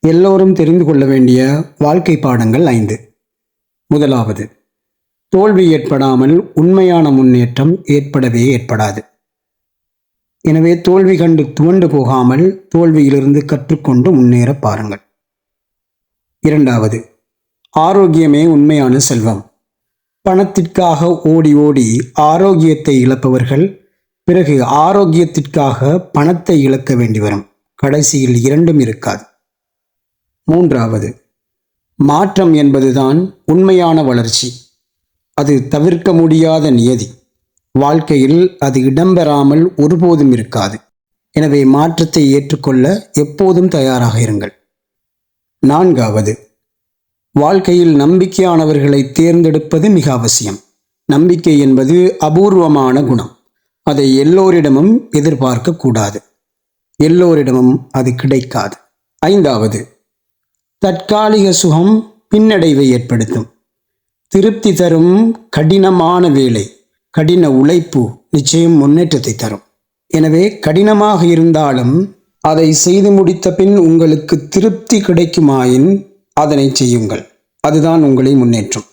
எல்லோரும் தெரிந்து கொள்ள வேண்டிய வாழ்க்கை பாடங்கள் 5. முதலாவது, தோல்வி ஏற்படாமல் உண்மையான முன்னேற்றம் ஏற்படவே ஏற்படாது. எனவே தோல்வி கண்டு துவண்டு போகாமல் தோல்வியிலிருந்து கற்றுக்கொண்டு முன்னேற பாருங்கள். இரண்டாவது, ஆரோக்கியமே உண்மையான செல்வம். பணத்திற்காக ஓடி ஓடி ஆரோக்கியத்தை இழப்பவர்கள் பிறகு ஆரோக்கியத்திற்காக பணத்தை இழக்க வேண்டி வரும். கடைசியில் இரண்டும் இருக்காது. மூன்றாவது, மாற்றம் என்பதுதான் உண்மையான வளர்ச்சி. அது தவிர்க்க முடியாத நியதி. வாழ்க்கையில் அது இடம்பெறாமல் ஒருபோதும் இருக்காது. எனவே மாற்றத்தை ஏற்றுக்கொள்ள எப்போதும் தயாராக இருங்கள். நான்காவது, வாழ்க்கையில் நம்பிக்கையானவர்களை தேர்ந்தெடுப்பது மிக அவசியம். நம்பிக்கை என்பது அபூர்வமான குணம். அதை எல்லோரிடமும் எதிர்பார்க்க கூடாது. எல்லோரிடமும் அது கிடைக்காது. ஐந்தாவது, தற்காலிக சுகம் பின்னடைவை ஏற்படுத்தும். திருப்தி தரும் கடினமான வேலை, கடின உழைப்பு நிச்சயம் முன்னேற்றத்தை தரும். எனவே கடினமாக இருந்தாலும் அதை செய்து முடித்த பின் உங்களுக்கு திருப்தி கிடைக்குமாயின் அதனை செய்யுங்கள். அதுதான் உங்களை முன்னேற்றும்.